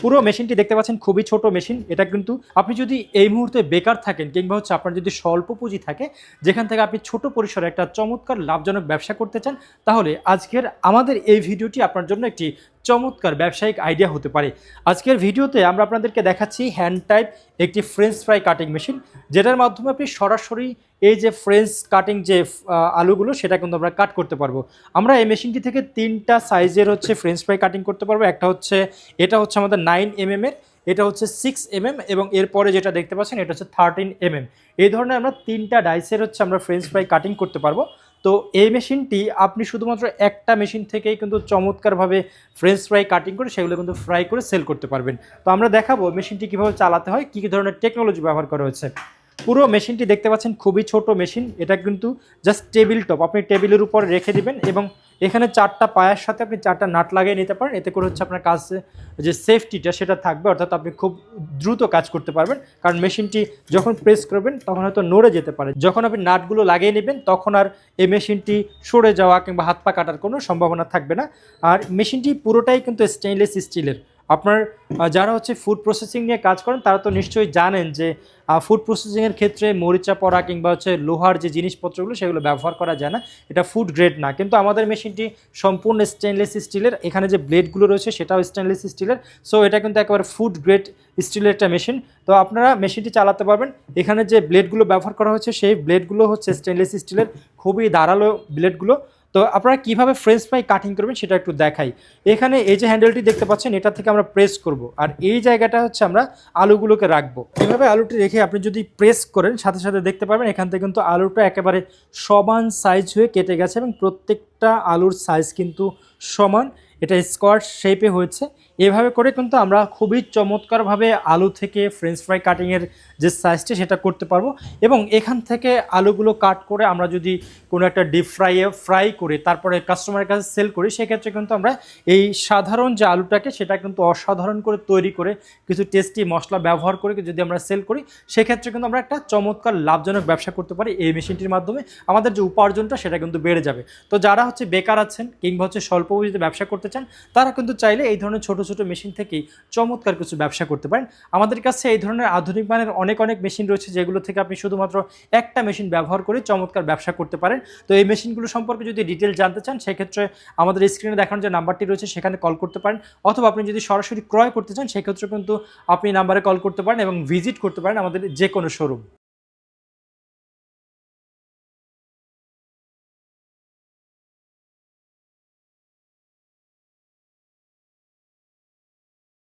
পুরো মেশিনটি দেখতে পাচ্ছেন খুবই ছোট মেশিন। এটা কিন্তু আপনি যদি এই মুহূর্তে বেকার থাকেন কিংবা হচ্ছে আপনার যদি স্বল্প পুঁজি থাকে, যেখান থেকে আপনি ছোট পরিসরে একটা চমৎকার লাভজনক ব্যবসা করতে চান, তাহলে আজকের আমাদের এই ভিডিওটি আপনার জন্য একটি চমৎকার ব্যবসায়িক আইডিয়া হতে পারে। আজকের ভিডিওতে আমরা আপনাদেরকে দেখাচ্ছি হ্যান্ড টাইপ একটি ফ্রেঞ্চ ফ্রাই কাটিং মেশিন, যেটার মাধ্যমে আপনি সরাসরি এই যে ফ্রেঞ্চ কাটিং যে আলুগুলো সেটা কিন্তু আমরা কাট করতে পারবো। আমরা এই মেশিনটি থেকে 3টা সাইজের হচ্ছে ফ্রেঞ্চ ফ্রাই কাটিং করতে পারবো। এটা হচ্ছে আমাদের 9 mm এর, এটা হচ্ছে 6 mm, এবং এরপরে যেটা দেখতে পাচ্ছেন এটা হচ্ছে 13 mm। এই ধরনের আমরা 3টা ডাইসের হচ্ছে আমরা ফ্রেঞ্চ ফ্রাই কাটিং করতে পারবো। তো এই মেশিনটি আপনি শুধুমাত্র একটা মেশিন থেকেই কিন্তু চমৎকারভাবে ফ্রেঞ্চ ফ্রাই কাটিং করে সেগুলো কিন্তু ফ্রাই করে সেল করতে পারবেন। তো আমরা দেখাবো মেশিনটি কীভাবে চালাতে হয়, কী কী ধরনের টেকনোলজি ব্যবহার করা হয়েছে। পুরো মেশিনটি দেখতে পাচ্ছেন খুবই ছোট মেশিন। এটা কিন্তু জাস্ট টেবিল টপ, আপনি টেবিলের উপর রেখে দিবেন এবং এখানে 4টা পায়ের সাথে আপনি 4টা নাট লাগিয়ে নিতে পারেন। এতে করে হচ্ছে আপনার কাছে যে সেফটিটা সেটা থাকবে, অর্থাৎ আপনি খুব দ্রুত কাজ করতে পারবেন। কারণ মেশিনটি যখন প্রেস করবেন তখন হয়তো নড়ে যেতে পারে। যখন আপনি নাটগুলো লাগিয়ে নেবেন তখন আর এই মেশিনটি সরে যাওয়া কিংবা হাত পা কাটার কোনো সম্ভাবনা থাকবে না। আর মেশিনটি পুরোটাই কিন্তু স্টেইনলেস স্টিলের। আপনার যারা হচ্ছে ফুড প্রসেসিং নিয়ে কাজ করেন তারা তো নিশ্চয়ই জানেন যে ফুড প্রসেসিংয়ের ক্ষেত্রে মরিচা পড়া কিংবা হচ্ছে লোহার যে জিনিসপত্রগুলো সেগুলো ব্যবহার করা যায় না, এটা ফুড গ্রেড না। কিন্তু আমাদের মেশিনটি সম্পূর্ণ স্টেনলেস স্টিলের, এখানে যে ব্লেডগুলো রয়েছে সেটাও স্টেনলেস স্টিলের। সো এটা কিন্তু একেবারে ফুড গ্রেড স্টিলের একটা মেশিন। তো আপনারা মেশিনটি চালাতে পারবেন। এখানে যে ব্লেডগুলো ব্যবহার করা হয়েছে সেই ব্লেডগুলো হচ্ছে স্টেনলেস স্টিলের, খুবই ধারালো ব্লেডগুলো। তো আপনারা কীভাবে ফ্রেঞ্চ ফ্রাই কাটিং করবেন সেটা একটু দেখাই। এখানে এই যে হ্যান্ডেলটি দেখতে পাচ্ছেন এটা থেকে আমরা প্রেস করব, আর এই জায়গাটা হচ্ছে আমরা আলুগুলোকে রাখবো। এভাবে আলুটি রেখে আপনি যদি প্রেস করেন সাথে সাথে দেখতে পারবেন এখান থেকে কিন্তু আলুটা একেবারে সমান সাইজ হয়ে কেটে গেছে এবং প্রত্যেকটা আলুর সাইজ কিন্তু সমান। এটা স্কোয়ার শেপে হয়েছে। এভাবে করে কিন্তু আমরা খুবই চমৎকারভাবে আলু থেকে ফ্রেঞ্চ ফ্রাই কাটিংয়ের যে সাইজটি সেটা করতে পারবো। এবং এখান থেকে আলুগুলো কাট করে আমরা যদি কোনো একটা ডিপ ফ্রাই করে তারপরে কাস্টমারের কাছে সেল করি, সেক্ষেত্রে কিন্তু আমরা এই সাধারণ যে আলুটাকে সেটা কিন্তু অসাধারণ করে তৈরি করে কিছু টেস্টি মশলা ব্যবহার করে যদি আমরা সেল করি, সেক্ষেত্রে কিন্তু আমরা একটা চমৎকার লাভজনক ব্যবসা করতে পারি। এই মেশিনটির মাধ্যমে আমাদের যে উপার্জনটা সেটা কিন্তু বেড়ে যাবে। তো যারা হচ্ছে বেকার আছেন কিংবা হচ্ছে স্বল্প পুঁজিতে ব্যবসা করতে চান, তারা কিন্তু চাইলে এই ধরনের ছোট ছোট মেশিন থেকেই চমৎকার কিছু ব্যবসা করতে পারেন। আমাদের কাছে এই ধরনের আধুনিক মানের অনেক মেশিন রয়েছে যেগুলো থেকে আপনি শুধুমাত্র একটা মেশিন ব্যবহার করে চমৎকার ব্যবসা করতে পারেন। তো এই মেশিনগুলো সম্পর্কে যদি ডিটেল জানতে চান, সেক্ষেত্রে আমাদের স্ক্রিনে দেখানো যে নাম্বারটি রয়েছে সেখানে কল করতে পারেন, অথবা আপনি যদি সরাসরি ক্রয় করতে চান সেক্ষেত্রে কিন্তু আপনি নাম্বারে কল করতে পারেন এবং ভিজিট করতে পারেন আমাদের যে কোনো শোরুম।